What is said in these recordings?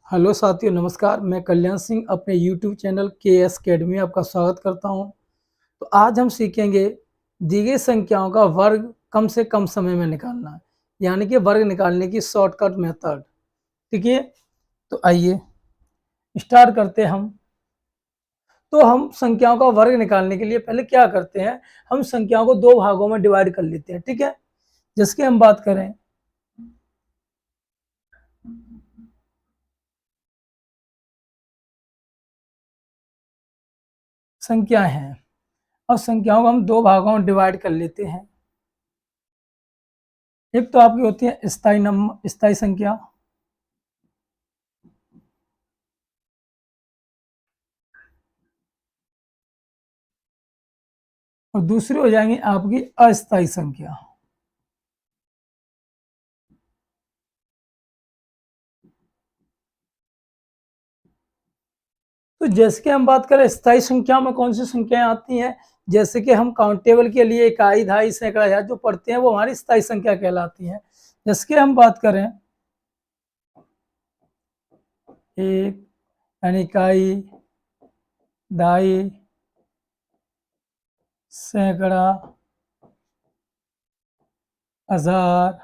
Hello साथियों, नमस्कार। मैं कल्याण सिंह अपने यूट्यूब चैनल के एस अकेडमी में आपका स्वागत करता हूं। तो आज हम सीखेंगे दी गई संख्याओं का वर्ग कम से कम समय में निकालना, यानी कि वर्ग निकालने की शॉर्टकट मेथड। ठीक है, तो आइए स्टार्ट करते हैं हम। तो हम संख्याओं का वर्ग निकालने के लिए पहले क्या करते हैं, हम संख्याओं को दो भागों में डिवाइड कर लेते हैं। ठीक है, जिसकी हम बात करें संख्याएं हैं, और संख्याओं को हम दो भागों में डिवाइड कर लेते हैं। एक तो आपकी होती है स्थायी नंबर, स्थायी संख्या, और दूसरी हो जाएंगी आपकी अस्थायी संख्या। तो जैसे कि हम बात करें स्थायी संख्या में कौन सी संख्याएं आती हैं, जैसे कि हम काउंटेबल के लिए इकाई, दहाई, सैकड़ा, हजार जो पढ़ते हैं वो हमारी स्थायी संख्या कहलाती हैं। जैसे कि हम बात करें एक, यानी इकाई, दहाई, सैकड़ा, हजार,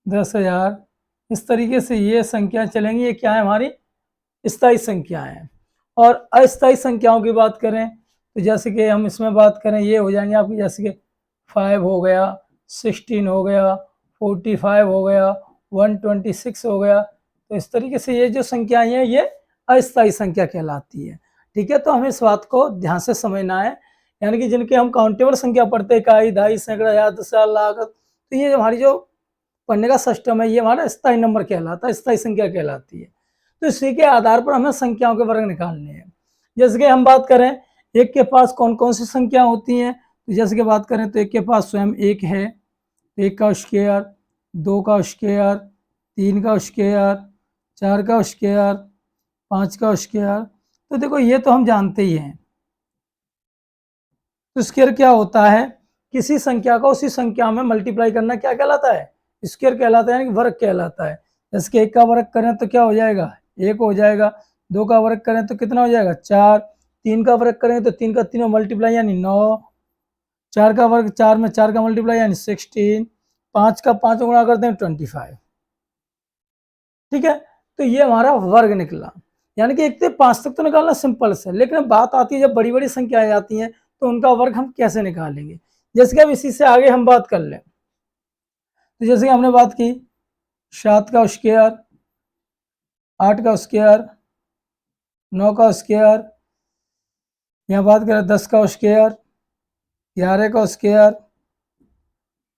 10,000, इस तरीके से ये संख्या चलेंगी। ये क्या है, हमारी स्थायी संख्याएं हैं। और अस्थायी संख्याओं की बात करें तो जैसे कि हम इसमें बात करें, ये हो जाएंगे आपकी, जैसे कि 5 हो गया, 16 हो गया, 45 हो गया, 126 हो गया। तो इस तरीके से ये जो संख्याएं हैं ये अस्थायी संख्या कहलाती है। ठीक है, तो हमें इस बात को ध्यान से समझना है, यानी कि जिनके हम काउंटेबल संख्या पढ़ते हैं, इकाई, दहाई, सैकड़ा, हजार, 10,000, लाख, तो ये हमारी जो पढ़ने का सिस्टम है ये हमारा स्थायी नंबर कहलाता है, स्थायी संख्या कहलाती है। तो इसी के आधार पर हमें संख्याओं के वर्ग निकालने हैं। जैसे कि हम बात करें एक के पास कौन कौन सी संख्या होती हैं, तो जैसे कि बात करें तो एक के पास स्वयं एक है, एक का स्क्वायर, दो का स्क्वायर, तीन का स्क्वायर, चार का स्क्वायर, पांच का स्क्वायर। तो देखो ये तो हम जानते ही हैं। तो स्क्वायर क्या होता है, किसी संख्या को उसी संख्या में मल्टीप्लाई करना क्या कहलाता है, स्क्वायर कहलाता है, यानी कि वर्ग कहलाता है। जैसे कि एक का वर्ग करें तो क्या हो जाएगा, एक हो जाएगा। दो का वर्ग करें तो कितना हो जाएगा, चार। तीन का वर्ग करें तो तीन का तीनों मल्टीप्लाई यानी 9। चार का वर्ग, चार में चार का मल्टीप्लाई यानी 16। पांच का पांच गुणा करते हैं 25। ठीक है, तो ये हमारा वर्ग निकला। यानी कि एक से पांच तक तो निकालना सिंपल से, लेकिन बात आती है जब बड़ी बड़ी संख्याएं आती हैं तो उनका वर्ग हम कैसे निकालेंगे। जैसे कि अब इसी से आगे हम बात कर लें, तो जैसे कि हमने बात की 7 का स्क्वायर, 8 का स्क्वायर, 9 का स्क्वायर, यहाँ बात करें 10 का स्क्वायर, 11 का स्क्वायर,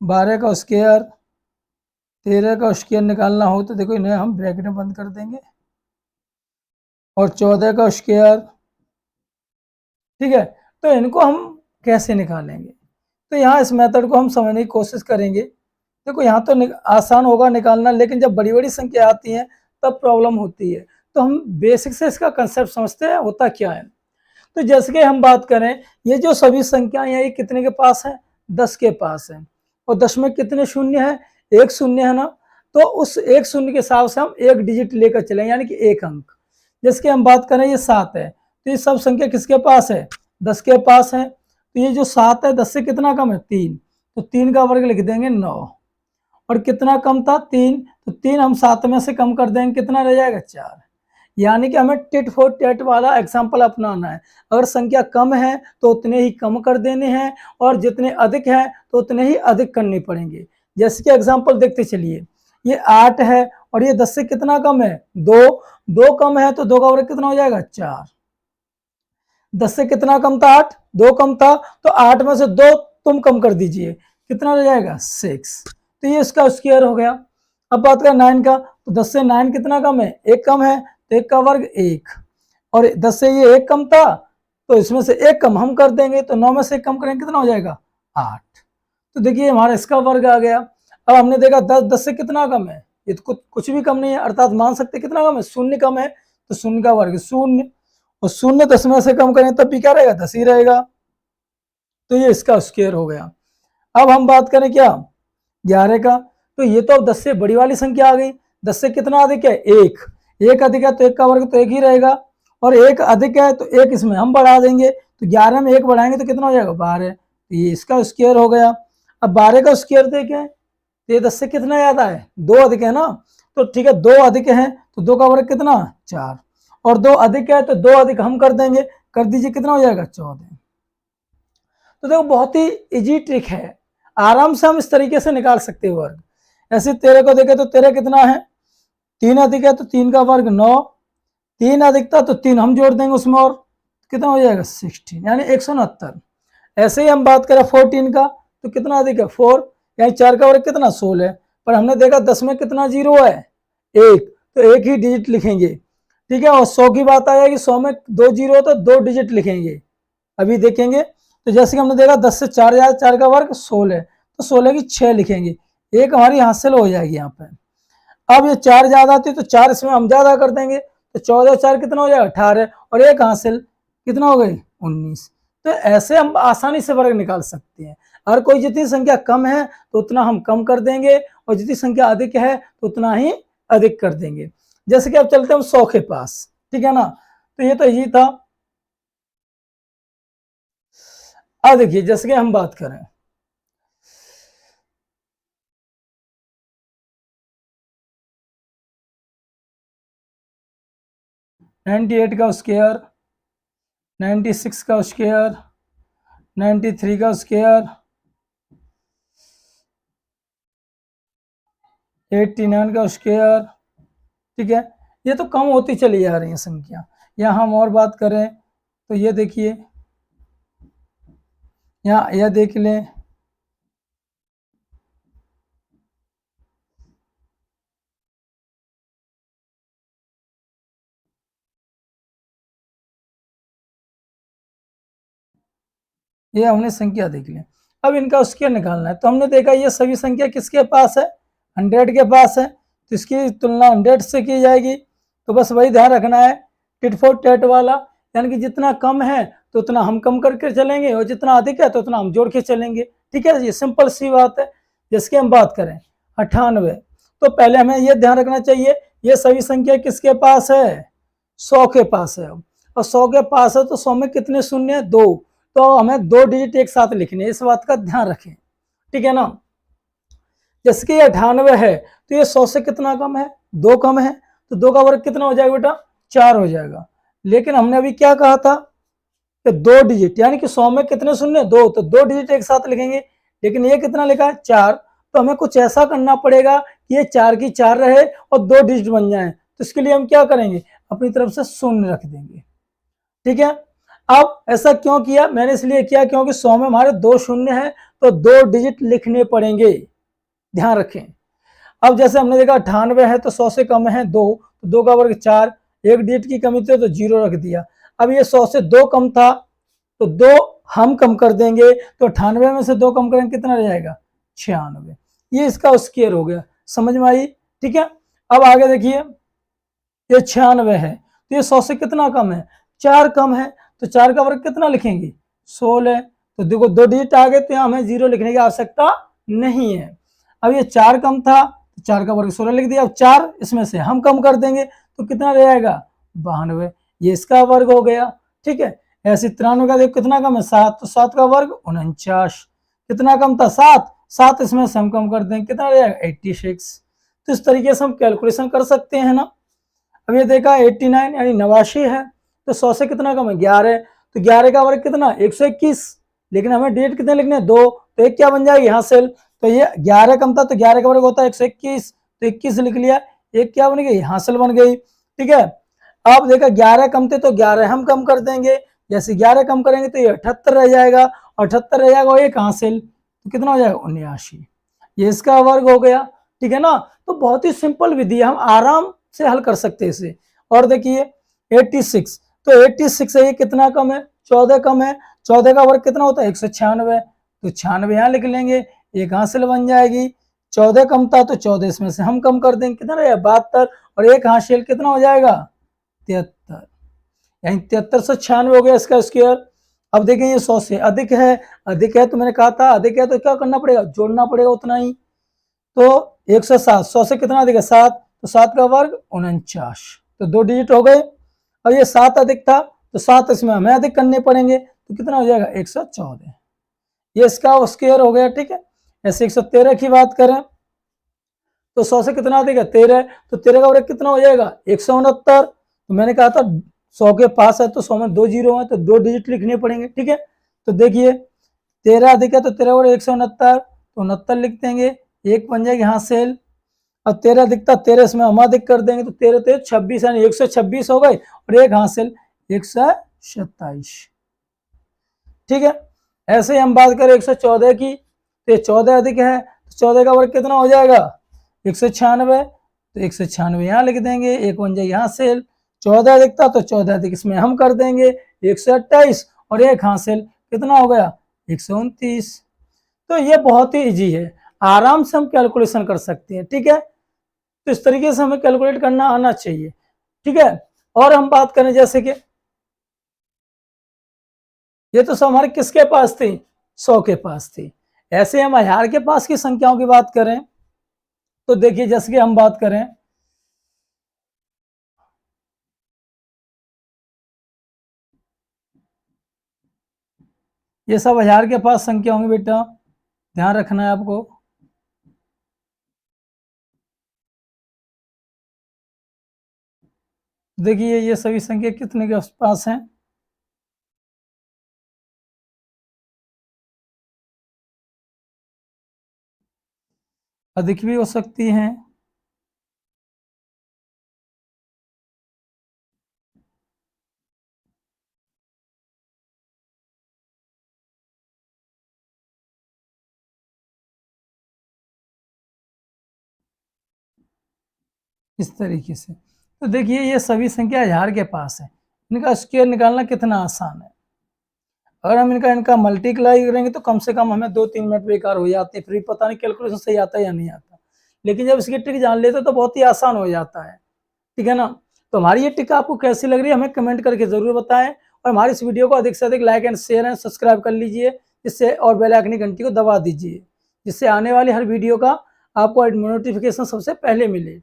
12 का स्क्वायर, 13 का स्क्वायर निकालना हो तो देखो इन्हें हम ब्रैकेट में बंद कर देंगे, और 14 का स्क्वायर। ठीक है, तो इनको हम कैसे निकालेंगे, तो यहाँ इस मेथड को हम समझने की कोशिश करेंगे। देखो यहाँ तो आसान होगा निकालना, लेकिन जब बड़ी बड़ी संख्या आती हैं तब प्रॉब्लम होती है। तो हम बेसिक से इसका कंसेप्ट समझते हैं होता क्या है। तो जैसे कि हम बात करें, ये जो सभी संख्याएं हैं ये कितने के पास है, 10 के पास है। और 10 में कितने शून्य है, एक शून्य है ना। तो उस एक शून्य के हिसाब से हम एक डिजिट लेकर चलें, यानी कि एक अंक। जैसे कि हम बात करें ये 7 है, तो ये सब संख्या किसके पास है, 10 के पास है। तो ये जो 7 है 10 से कितना कम है, 3। तो 3 का वर्ग लिख देंगे 9। और कितना कम था, 3, तो 3 हम 7 में से कम कर देंगे, कितना रह जाएगा, 4। यानी कि हमें टिट फॉर टैट वाला एग्जाम्पल अपनाना है। अगर संख्या कम है तो उतने ही कम कर देने हैं, और जितने अधिक हैं तो उतने ही अधिक करने पड़ेंगे। जैसे कि एग्जाम्पल देखते चलिए, ये 8 है और ये 10 से कितना कम है, 2। 2 कम है तो 2 का वर्ग कितना हो जाएगा, 4। 10 से कितना कम था, 8। 2 कम था, तो 8 में से 2 तुम कम कर दीजिए, कितना हो जाएगा, 6। तो ये इसका स्क्वायर हो गया। अब बात करें 9 का, तो 10 से 9 कितना कम है, 1 कम है, तो 1 का वर्ग 1। और 10 से ये 1 कम था तो इसमें से 1 कम हम कर देंगे, तो 9 में से 1 कम करेंगे कितना हो जाएगा, 8। तो देखिए हमारा इसका वर्ग आ गया। अब हमने देखा 10 से कितना कम है, ये तो कुछ भी कम नहीं है, अर्थात मान सकते कितना कम है, शून्य कम है। तो शून्य का वर्ग शून्य, और शून्य 10 में से कम करें तब भी क्या रहेगा, 10 ही रहेगा। तो ये इसका स्क्वायर हो गया। अब हम बात करें क्या, 11 का, तो ये तो अब 10 से बड़ी वाली संख्या आ गई। 10 से कितना अधिक है? एक अधिक है तो एक का वर्ग तो एक ही रहेगा, और एक अधिक है तो एक इसमें हम बढ़ा देंगे, तो 11 में एक बढ़ाएंगे तो कितना हो जाएगा? 12। तो ये इसका स्क्वायर हो गया। अब 12 का स्क्वायर देखें तो ये 10 से कितना ज्यादा है? 2 अधिक है ना, तो ठीक है 2 अधिक है तो 2 का वर्ग कितना? 4, और 2 अधिक है तो 2 अधिक हम कर देंगे, कर दीजिए, कितना हो जाएगा? 14। तो देखो बहुत ही इजी ट्रिक है, आराम से हम इस तरीके से निकाल सकते हैं वर्ग। ऐसे 13 को देखे तो 13 कितना है? 3 अधिक है तो 3 का वर्ग 9, 3 अधिक था तो 3 हम जोड़ देंगे उसमें, और कितना हो जाएगा? 16, यानी 169। ऐसे ही हम बात करें 14 का तो कितना अधिक है? 4, यानी 4 का वर्ग कितना? 16। पर हमने देखा 10 में कितना जीरो है? 1, तो एक ही डिजिट लिखेंगे, ठीक है। और 100 की बात आया कि 100 में 2 जीरो तो 2 डिजिट लिखेंगे। अभी देखेंगे तो जैसे कि हमने देखा 10 से 4 ज्यादा, 4 का वर्ग 16, तो 16 की 6 लिखेंगे, एक हमारी हासिल हो जाएगी यहाँ पे। अब ये 4 ज्यादा आती है तो 4 इसमें हम ज्यादा कर देंगे, तो 14 4 कितना हो जाएगा? 18, और एक हासिल कितना हो गई? 19। तो ऐसे हम आसानी से वर्ग निकाल सकते हैं। हर कोई जितनी संख्या कम है तो उतना हम कम कर देंगे, और जितनी संख्या अधिक है तो उतना ही अधिक कर देंगे। जैसे कि अब चलते हैं हम 100 के पास, ठीक है ना। तो ये तो यही था। अब देखिए जैसे कि हम बात करें 98 का स्क्वायर, 96 का स्क्वायर, 93 का स्क्वायर, 89 का स्क्वायर, ठीक है। ये तो कम होती चली जा रही है संख्या। यहाँ हम और बात करें तो ये देखिए, यहाँ यह देख लें, ये हमने संख्या देख ली। अब इनका स्क्वायर निकालना है, तो हमने देखा ये सभी संख्या किसके पास है? 100 के पास है, तो इसकी तुलना 100 से की जाएगी। तो बस वही ध्यान रखना है, टिट फॉर टैट वाला, यानी कि जितना कम है तो उतना हम कम करके चलेंगे, और जितना अधिक है तो उतना हम जोड़ के चलेंगे, ठीक है। ये सिंपल सी बात है। जिसकी हम बात करें 98, तो पहले हमें ये ध्यान रखना चाहिए ये सभी संख्या किसके पास है? 100 के पास है। और 100 के पास है तो 100 में कितने शून्य है? 2, तो हमें 2 डिजिट एक साथ लिखने हैं, इस बात का ध्यान रखें, ठीक है ना। जैसे कि 98 है तो ये 100 से कितना कम है? 2 कम है, तो 2 का वर्ग कितना हो जाएगा बेटा? 4 हो जाएगा। लेकिन हमने अभी क्या कहा था कि 2 डिजिट, यानी कि 100 में कितने शून्य? 2, तो 2 डिजिट एक साथ लिखेंगे। लेकिन ये कितना लिखा है? 4, तो हमें कुछ ऐसा करना पड़ेगा कि ये 4 की 4 रहे और 2 डिजिट बन जाए। तो इसके लिए हम क्या करेंगे? अपनी तरफ से शून्य रख देंगे, ठीक है। अब ऐसा क्यों किया? मैंने इसलिए किया क्योंकि 100 में हमारे 2 शून्य है, तो 2 डिजिट लिखने पड़ेंगे, ध्यान रखें। अब जैसे हमने देखा 98 है तो 100 से कम है 2, तो 2 का वर्ग 4, एक डिजिट की कमी थी तो 0 रख दिया। अब ये 100 से 2 कम था तो 2 हम कम कर देंगे, तो 98 में से 2 कम करेंगे कितना रह जाएगा? 96। ये इसका स्क्वायर हो गया, समझ में आई, ठीक है। अब आगे देखिए ये 96 है तो ये 100 से कितना कम है? 4 कम है, तो 4 का वर्ग कितना लिखेंगे? 16। तो देखो 2 डिजिट आ गए तो यहाँ हमें 0 लिखने की आवश्यकता नहीं है। अब ये 4 कम था तो 4 का वर्ग 16 लिख दिया। अब 4 इसमें से हम कम कर देंगे तो कितना रह जाएगा? 92। ये इसका वर्ग हो गया, ठीक है। ऐसे 93 का देखो कितना कम है? 7, तो 7 का वर्ग 49। कितना कम था? 7, 7 इसमें से हम कम कर देंगे, कितना रह जाएगा? 86। तो इस तरीके से हम कैलकुलेशन कर सकते हैं ना। अब ये देखा 89 यानी 89 है, तो 100 से कितना कम है? 11, तो 11 का वर्ग कितना? 121। लेकिन हमें डेट कितने लिखने हैं? 2, तो एक क्या बन जाएगी? हासिल। तो ये 11 कम था तो 11 का वर्ग होता है 121, तो 21 लिख लिया, एक क्या बन गई? हासिल बन गई, ठीक है। अब देखा 11 कम थे तो 11 हम कम कर देंगे, जैसे 11 कम करेंगे तो ये 78 रह जाएगा, 78 रह जाएगा और एक हासिल, तो कितना हो जाएगा? 79। ये इसका वर्ग हो गया, ठीक है ना। तो बहुत ही सिंपल विधि है, हम आराम से हल कर सकते हैं इसे। और देखिए 86, तो 86 है, ये कितना कम है? 14 कम है, 14 का वर्ग कितना होता है? 196, तो 96 यहाँ लिख लेंगे, एक हासिल बन जाएगी। 14 कम था तो 14 इसमें से हम कम कर देंगे, कितना रहेगा? 72, और एक हासिल कितना हो जाएगा? 73, यानी 73 से 96 हो गया इसका स्क्वायर। अब देखें ये 100 से अधिक है, अधिक है तो मैंने कहा था अधिक है तो क्या करना पड़ेगा? जोड़ना पड़ेगा उतना ही। तो 107, 100 से कितना अधिक है 7, तो 7 का वर्ग 49, तो 2 डिजिट हो गए। और ये 7 अधिक था तो 7 इसमें हमें अधिक करने पड़ेंगे, तो कितना हो जाएगा 114, ये इसका स्क्वायर हो गया। ठीक है, ऐसे 113 की बात करें तो 100 से कितना अधिक है 13, तो 13 का वर्ग कितना हो जाएगा 169। तो मैंने कहा था 100 के पास है तो 100 में 2 जीरो है तो 2 डिजिट लिखने पड़ेंगे। ठीक है, तो देखिए 13 अधिक है तो 13 वर्ग 169, तो 69 लिख देंगे, एक बन जाएगी हासिल। अब 13 अधिकता 13 इसमें हम अधिक कर देंगे तो 13 तो 26 यानी 126 हो गए, और एक हासिल 127। ठीक है, ऐसे ही हम बात करें 114 की, तो ये 14 अधिक है तो 14 का वर्ग कितना हो जाएगा 196, तो 196 यहाँ लिख देंगे, एक बन जाएगी हासिल। 14 अधिक था तो 14 अधिक इसमें हम कर देंगे 128, और एक हासिल कितना हो गया 129। तो ये बहुत ही इजी है, आराम से हम कैलकुलेशन कर सकते हैं। ठीक है, तो इस तरीके से हमें कैलकुलेट करना आना चाहिए। ठीक है, और हम बात करें जैसे कि ये तो सब हमारे किसके पास थी 100 के पास थी, ऐसे हम 1000 के पास की संख्याओं की बात करें तो देखिए जैसे कि हम बात करें ये सब 1000 के पास संख्या होंगी बेटा, ध्यान रखना है आपको। देखिए ये सभी संख्या कितने के पास हैं, अधिक भी हो सकती हैं, इस तरीके से। तो देखिए ये सभी संख्या 1000 के पास है, इनका स्क्वायर निकालना कितना आसान है। अगर हम इनका मल्टीप्लाई करेंगे तो कम से कम हमें 2-3 मिनट बेकार हो जाते हैं, फिर पता नहीं कैलकुलेशन सही आता है या नहीं आता। लेकिन जब इसकी ट्रिक जान लेते तो बहुत ही आसान हो जाता है। ठीक है ना, तो हमारी ये ट्रिक आपको कैसी लग रही है हमें कमेंट करके जरूर बताएं, और हमारी इस वीडियो को अधिक से अधिक like and share and subscribe कर लीजिए, जिससे और बेल आइकन की घंटी को दबा दीजिए, जिससे आने वाली हर वीडियो का आपको नोटिफिकेशन सबसे पहले मिले।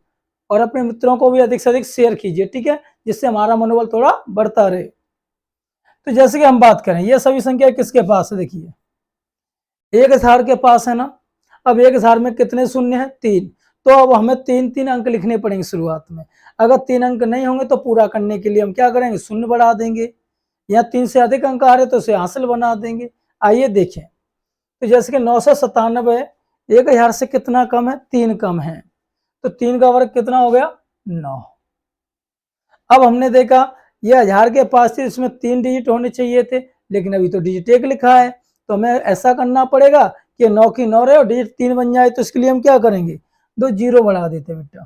और अपने मित्रों को भी अधिक से अधिक शेयर कीजिए, ठीक है, जिससे हमारा मनोबल थोड़ा बढ़ता रहे। तो जैसे कि हम बात करें ये सभी संख्या किसके पास है, देखिए 1000 के पास है ना। अब 1000 में कितने शून्य हैं 3, तो अब हमें 3-3 अंक लिखने पड़ेंगे शुरुआत में। अगर 3 अंक नहीं होंगे तो पूरा करने के लिए हम क्या करेंगे शून्य बढ़ा देंगे, या 3 से अधिक अंक आ रहे तो उसे हासिल बना देंगे। आइए देखें, तो जैसे कि 997 1000 से कितना कम है 3 कम है, तो 3 का वर्ग कितना हो गया 9। अब हमने देखा ये 1000 के पास थी, इसमें 3 डिजिट होने चाहिए थे, लेकिन अभी तो डिजिट 1 लिखा है, तो हमें ऐसा करना पड़ेगा कि 9 की 9 रहे और डिजिट 3 बन जाए। तो इसके लिए हम क्या करेंगे 2 जीरो बढ़ा देते बेटा,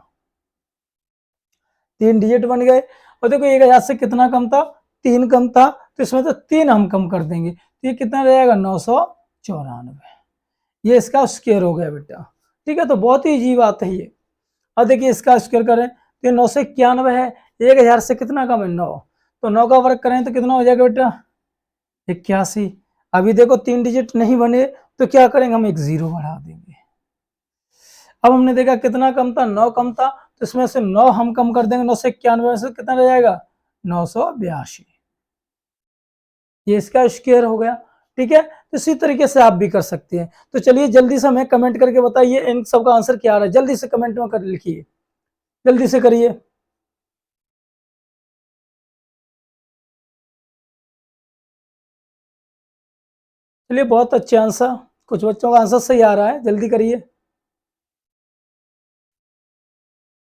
3 डिजिट बन गए। और देखो 1000 से कितना कम था 3 कम था, तो इसमें तो 3 हम कम कर देंगे, तो ये कितना रहेगा 994, ये इसका स्क्वायर हो गया बेटा। ठीक है, तो बहुत ही इजी बात है ये। अब देखिए इसका स्क्वायर करें तो ये 991 है, 1000 से कितना कम है 9, तो 9 का वर्ग करें तो कितना हो जाएगा बेटा 81। अभी देखो 3 डिजिट नहीं बने तो क्या करेंगे हम एक जीरो बढ़ा देंगे। अब हमने देखा कितना कम था 9 कम था, तो इसमें से 9 हम कम कर देंगे, 991 से कितना रह जाएगा 982, ये इसका स्क्वायर हो गया। ठीक है, तो इसी तरीके से आप भी कर सकते हैं। तो चलिए जल्दी से हमें कमेंट करके बताइए इन सब का आंसर क्या आ रहा है, जल्दी से कमेंट में कर लिखिए, जल्दी से करिए। चलिए बहुत अच्छे आंसर, कुछ बच्चों का आंसर सही आ रहा है, जल्दी करिए।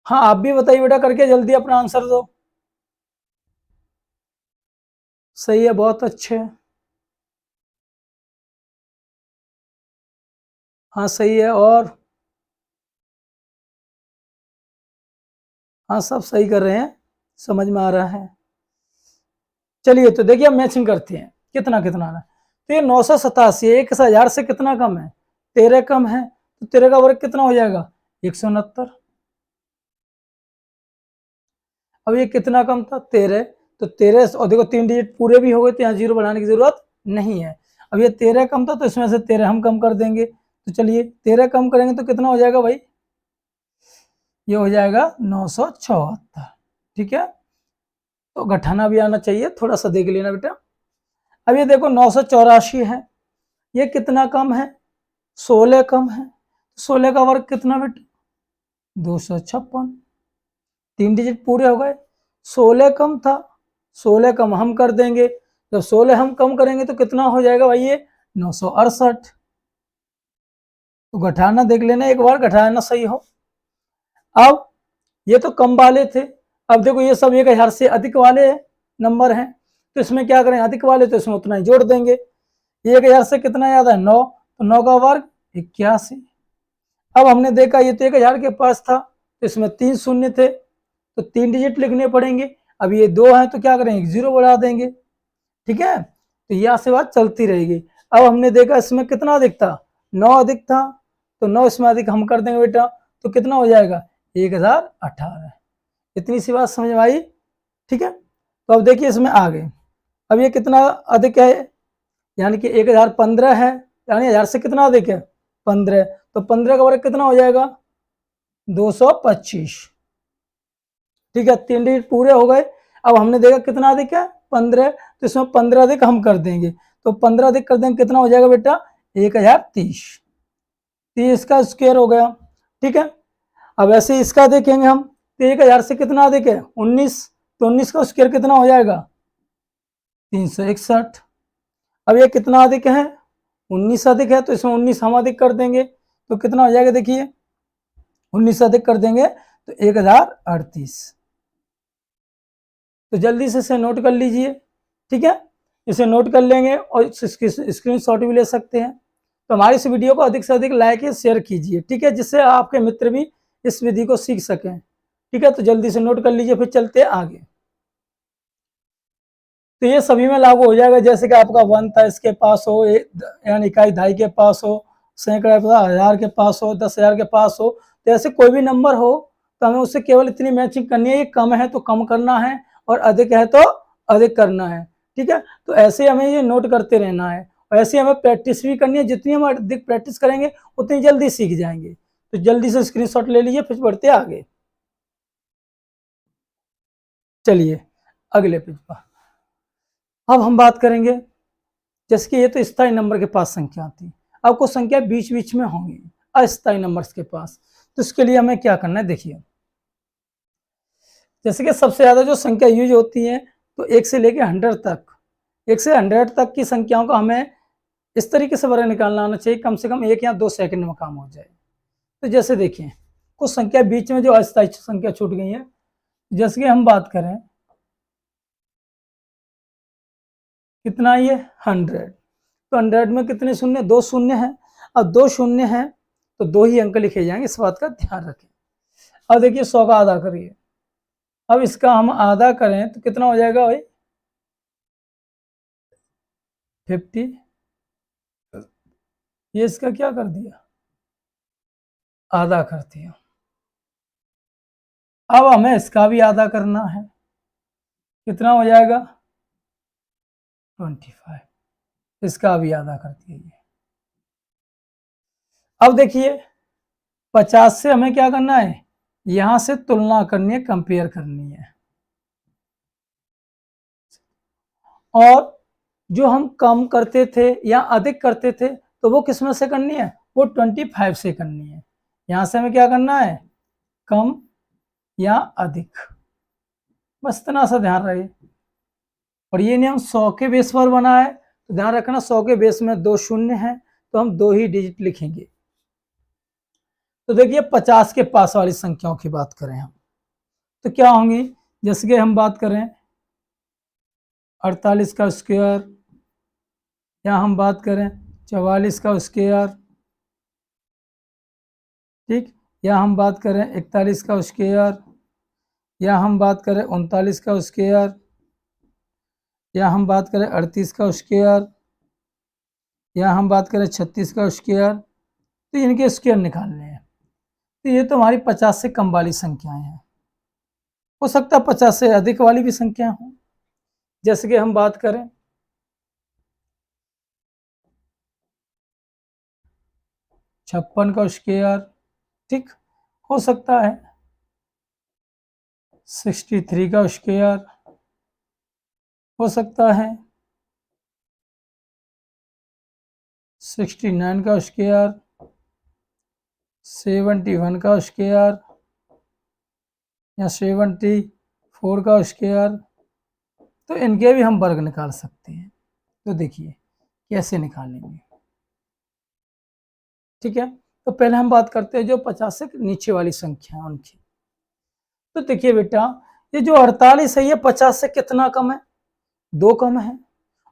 हाँ आप भी बताइए बेटा करके जल्दी अपना आंसर दो। सही है, बहुत अच्छे। हाँ सही है, और हाँ सब सही कर रहे हैं, समझ में आ रहा है। चलिए तो देखिए हम मैचिंग करते हैं कितना कितना है। तो ये 987 1000 से कितना कम है 13 कम है, तो 13 का वर्ग कितना हो जाएगा 169। अब ये कितना कम था 13, तो 13 और देखो 3 डिजिट पूरे भी हो गए तो यहाँ जीरो बढ़ाने की जरूरत नहीं है। अब ये 13 कम था तो इसमें से 13 हम कम कर देंगे, तो चलिए 13 कम करेंगे तो कितना हो जाएगा भाई, ये हो जाएगा 974। ठीक है, तो घटाना भी आना चाहिए, थोड़ा सा देख लेना बेटा। अब ये देखो 984 है, ये कितना कम है, 16 कम है, 16 का वर्ग कितना बेटा, 256। 3 डिजिट पूरे हो गए। 16 कम था, 16 कम हम कर देंगे, जब 16 हम कम करेंगे तो कितना हो जाएगा भाई, ये 968। तो घटाना देख लेना एक बार, घटाना सही हो। अब ये तो कम वाले थे, अब देखो ये सब 1000 से अधिक वाले नंबर हैं, तो इसमें क्या करें, अधिक वाले तो इसमें उतना ही जोड़ देंगे। 1000 से कितना याद है, 9, तो 9 का वर्ग 81। अब हमने देखा ये तो 1000 के पास था, तो इसमें 3 शून्य थे, तो 3 डिजिट लिखने पड़ेंगे। अब ये 2 है तो क्या करेंगे, 0 बढ़ा देंगे। ठीक है, तो यहाँ से बात चलती रहेगी। अब हमने देखा इसमें कितना अधिक था, 9 अधिक था, तो 9 इसमें अधिक हम कर देंगे बेटा, तो कितना हो जाएगा, 1018। इतनी सी बात समझ में आई। ठीक है, तो अब देखिए इसमें आ गए। अब ये कितना अधिक है, यानी कि 1015 है, यानी 1000 से कितना अधिक है, 15, तो 15 का वर्ग कितना हो जाएगा, 225। ठीक है, 3 डिजिट पूरे हो गए। अब हमने देखा कितना अधिक है, 15, तो इसमें 15 अधिक हम कर देंगे, तो 15 अधिक कर देंगे कितना हो जाएगा बेटा, 1030। 30 का स्क्वायर हो गया। ठीक है, अब ऐसे इसका देखेंगे हम, तो 1000 से कितना अधिक है, 19, तो 19 का स्क्वायर कितना हो जाएगा, 361। अब ये कितना अधिक है, 19 अधिक है, तो इसमें 19 हम अधिक कर देंगे, तो कितना हो जाएगा, देखिए 19 अधिक कर देंगे तो 1038। तो जल्दी से इसे नोट कर लीजिए। ठीक है, इसे नोट कर लेंगे और स्क्रीनशॉट भी ले सकते हैं। तो हमारी इस वीडियो को अधिक से अधिक लाइक या शेयर कीजिए, ठीक है, जिससे आपके मित्र भी इस विधि को सीख सकें। ठीक है, तो जल्दी से नोट कर लीजिए, फिर चलते हैं आगे। तो ये सभी में लागू हो जाएगा, जैसे कि आपका 1 था, इसके पास हो, यानी इकाई दहाई के पास हो, सैकड़ा 1000 के पास हो, 10,000 के पास हो, तो ऐसे कोई भी नंबर हो तो हमें उससे केवल इतनी मैचिंग करनी है, ये कम है तो कम करना है और अधिक है तो अधिक करना है। ठीक है, तो ऐसे हमें ये नोट करते रहना है और ऐसे हमें प्रैक्टिस भी करनी है। जितनी हम अधिक प्रैक्टिस करेंगे उतनी जल्दी सीख जाएंगे। तो जल्दी से स्क्रीनशॉट ले लीजिए, फिर बढ़ते आगे। चलिए अगले पेज पर अब हम बात करेंगे, जैसे कि ये तो स्थायी नंबर के पास संख्या थी, अब कुछ संख्या बीच बीच में होंगी अस्थायी नंबर्स के पास। तो इसके लिए हमें क्या करना है, देखिए जैसे कि सबसे ज्यादा जो संख्या यूज होती है तो 1 से लेकर 100 तक, 1 से 100 तक की संख्याओं का हमें इस तरीके से वर्ग निकालना आना चाहिए, कम से कम 1 या 2 सेकंड में काम हो जाए। तो जैसे देखिए कुछ संख्या बीच में जो अस्थायी संख्या छूट गई है, जैसे कि हम बात करें कितना, ये 100, तो 100 में कितने शून्य, 2 शून्य है। अब 2 शून्य है तो 2 ही अंक लिखे जाएंगे, इस बात का ध्यान रखें। अब देखिए 100 का आधा करिए, अब इसका हम आधा करें तो कितना हो जाएगा भाई, 50। ये इसका क्या कर दिया, आधा कर दिया। अब हमें इसका भी आधा करना है, कितना हो जाएगा 25, इसका भी आधा कर दिया। अब देखिए 50 से हमें क्या करना है, यहां से तुलना करनी है, कंपेयर करनी है। और जो हम कम करते थे या अधिक करते थे तो वो किस में से करनी है, वो 25 से करनी है। यहां से हमें क्या करना है, कम या अधिक, बस इतना सा ध्यान रहे। और ये नियम 100 के बेस पर बना है, तो ध्यान रखना 100 के बेस में 2 शून्य है तो हम 2 ही डिजिट लिखेंगे। तो देखिए 50 के पास वाली संख्याओं की बात करें हम तो क्या होंगी, जैसे कि हम बात करें 48 का स्क्वायर, या हम बात करें 44 का स्क्वायर, ठीक, या हम बात करें 41 का स्क्वायर, या हम बात करें 39 का स्क्वायर, या हम बात करें 38 का स्क्वायर, या हम बात करें 36 का स्क्वायर। तो इनके स्क्वायर निकालने हैं। तो ये तो हमारी 50 से कम वाली संख्याएं हैं, हो सकता है 50 से अधिक वाली भी संख्याएं हों। जैसे कि हम बात करें 50 से 56 का स्क्वायर, ठीक, हो सकता है 63 का स्क्वायर, हो सकता है 69 का स्क्वायर, 71 का स्क्वायर या 74 का स्क्वायर। तो इनके भी हम वर्ग निकाल सकते हैं। तो देखिए कैसे निकालेंगे, ठीक है। तो पहले हम बात करते हैं जो 50 से नीचे वाली संख्या है उनकी। तो देखिए बेटा, ये जो 48 है ये 50 से कितना कम है? 2 कम है।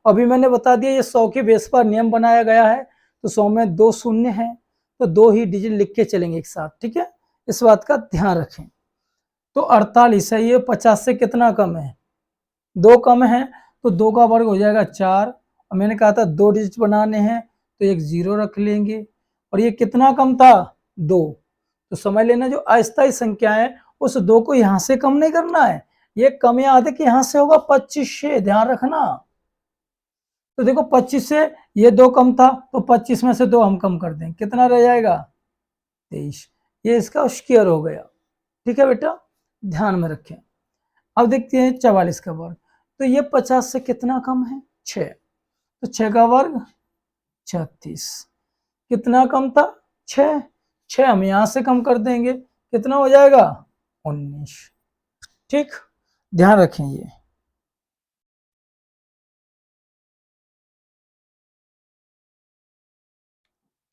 अभी मैंने बता दिया ये 100 के बेस पर नियम बनाया गया है, तो 100 में 2 शून्य है, तो 2 ही डिजिट लिख के चलेंगे एक साथ, ठीक है। इस बात का ध्यान रखें। तो 48 है, ये 50 से कितना कम है? 2 कम है, तो 2 का वर्ग हो जाएगा 4। और मैंने कहा था 2 डिजिट बनाने हैं, तो एक 0 रख लेंगे। और ये कितना कम था? 2। तो समझ लेना जो अस्थायी संख्या है उस 2 को यहां से कम नहीं करना है, ये कम या अधिक यहां से होगा 25 से, ध्यान रखना। तो देखो 25 से ये 2 कम था, तो 25 में से 2 हम कम कर दें, कितना रह जाएगा? 23। ये इसका स्क्वायर हो गया, ठीक है बेटा, ध्यान में रखें। अब देखते हैं 44 का वर्ग। तो ये 50 से कितना कम है? 6। तो 6 का वर्ग 36। कितना कम था? 6। 6 हम यहां से कम कर देंगे, कितना हो जाएगा? 19। ठीक, ध्यान रखें ये।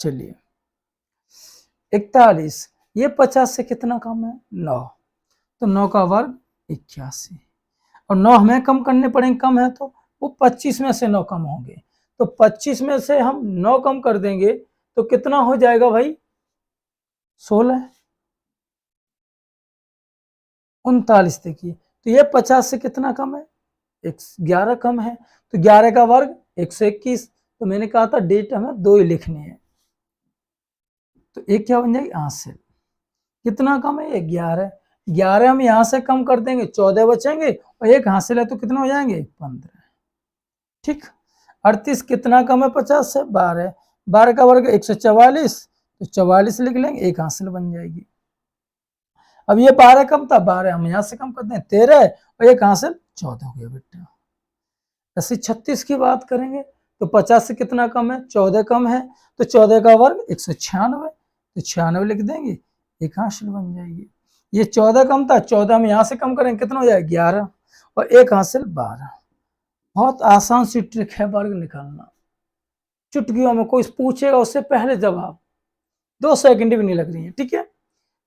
चलिए 41, ये 50 से कितना कम है? 9। तो 9 का वर्ग 81। और 9 हमें कम करने पड़ेंगे, कम है तो वो 25 में से 9 कम होंगे। तो 25 में से हम 9 कम कर देंगे तो कितना हो जाएगा भाई? 16। 39 देखिए, तो ये 50 से कितना कम है? 11 कम है। तो 11 का वर्ग 121। तो मैंने कहा था डेट हमें 2 ही लिखने हैं, तो एक क्या बन जाएगी? हासिल। कितना कम है? ये 11। 11 हम यहां से कम कर देंगे, 14 बचेंगे, और एक हासिल है तो कितने हो जाएंगे? 15। ठीक। 38 कितना कम है 50 से? 12। 12 का वर्ग 144, तो 44 लिख लेंगे, एक हासिल बन जाएगी। अब ये 12 कम था, 12 हम यहां से कम कर दें, 13, और एक हासिल 14 हो गया बेटा। ऐसे 36 की बात करेंगे तो 50 से कितना कम है? 14 कम है। तो 14 का वर्ग 196, तो 96 लिख देंगे, एक हासिल बन जाएगी। ये 14 कम था, 14 हम यहां से कम करेंगे, कितना हो जाएगा? 11, और एक हासिल 12। बहुत आसान सी ट्रिक है वर्ग निकालना, चुटकियों में। कोई पूछेगा उससे पहले जवाब, 2 सेकंड भी नहीं लग रही है, ठीक है।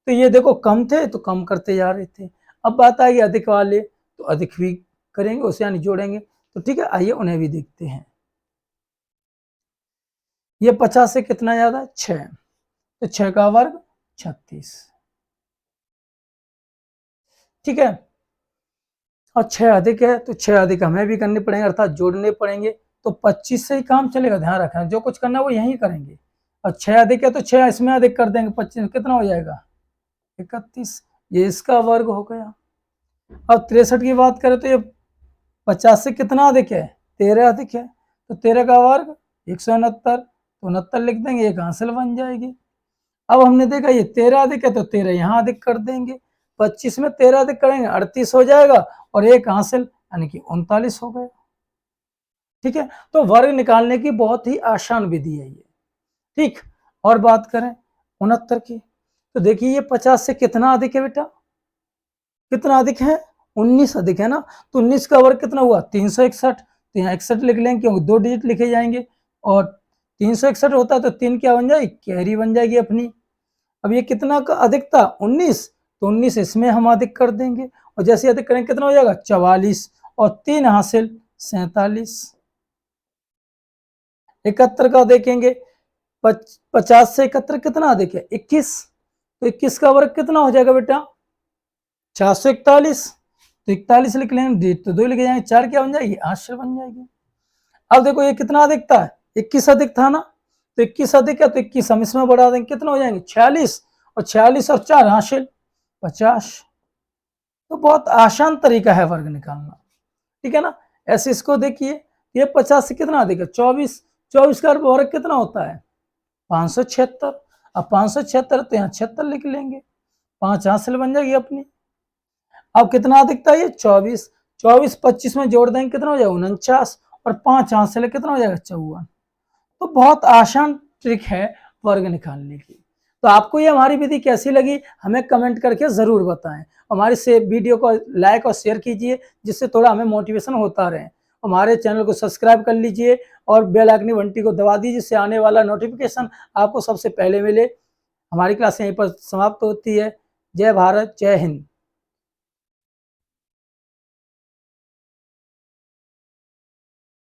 तो ये देखो कम थे तो कम करते जा रहे थे। अब बात आएगी अधिक वाले, तो अधिक भी करेंगे उसे, यानी जोड़ेंगे। तो ठीक है, आइए उन्हें भी देखते हैं। ये 50 से कितना ज्यादा? 6। तो 6 का वर्ग 36, ठीक है। और 6 अधिक है, तो 6 अधिक हमें भी करने पड़ेंगे, अर्थात जोड़ने पड़ेंगे। तो 25 से ही काम चलेगा, ध्यान रखना, जो कुछ करना है वो यही करेंगे। और 6 अधिक है तो 6 इसमें अधिक कर देंगे, 25 कितना हो जाएगा? 31। ये इसका वर्ग हो गया। अब 63 की बात करें तो ये 50 से कितना अधिक है? 13 अधिक है। तो 13 का वर्ग 169, तो 69 लिख देंगे, एक हासिल बन जाएगी। अब हमने देखा ये 13 अधिक है, तो 13 यहाँ अधिक कर देंगे, 25 में 13 अधिक करेंगे 38 हो जाएगा, और एक हासिल यानी कि 39 हो गया, ठीक है। तो वर्ग निकालने की बहुत ही आसान विधि है ये, ठीक। और बात करें 69 की, तो देखिए ये 50 से कितना अधिक है बेटा? कितना अधिक है? 19 अधिक है ना। तो 19 का वर्ग कितना हुआ? 361। तो यहाँ 61 लिख लेंगे, क्योंकि 2 डिजिट लिखे जाएंगे, और 361 होता है तो 3 क्या बन जाएगी? कैरी बन जाएगी अपनी। अब ये कितना का अधिक था? 19, तो 19 इसमें हम अधिक कर देंगे, और जैसे अधिक करेंगे कितना हो जाएगा? 44, और 3 हासिल 47। 71 का देखेंगे, 50 से 71 कितना अधिक है? 21। तो 21 का वर्ग कितना हो जाएगा बेटा? 441। तो 41 लिख लेंगे, तो 2 लिखे जाएंगे, 4 क्या बन जाएगी? आश्चर्य बन जाएगी। अब देखो ये कितना अधिक था? 21 अधिक था ना। तो 21 अधिक है, तो 21 हम इसमें बढ़ा देंगे, कितना हो जाएंगे? 46, और 46 और 4 हासिल 50। तो बहुत आसान तरीका है वर्ग निकालना, ठीक है ना। ऐसे इसको देखिए, ये 50 से कितना अधिक है? 24। 24 का वर्ग कितना होता है? 576। अब 576 तो यहाँ 76 लिख लेंगे, 5 हासिल बन जाएगी अपनी। अब कितना दिखता है ये 24, 24 25 में जोड़ देंगे कितना हो जाएगा 49, और 5 हासिल कितना हो जाएगा 54। तो बहुत आसान ट्रिक है वर्ग निकालने की। तो आपको ये हमारी विधि कैसी लगी हमें कमेंट करके जरूर बताएं। हमारे से वीडियो को लाइक और शेयर कीजिए जिससे थोड़ा हमें मोटिवेशन होता रहे। हमारे चैनल को सब्सक्राइब कर लीजिए और बेल आइकन घंटी को दबा दीजिए जिससे आने वाला नोटिफिकेशन आपको सबसे पहले मिले। हमारी क्लास यहीं पर समाप्त होती है। जय भारत, जय हिंद।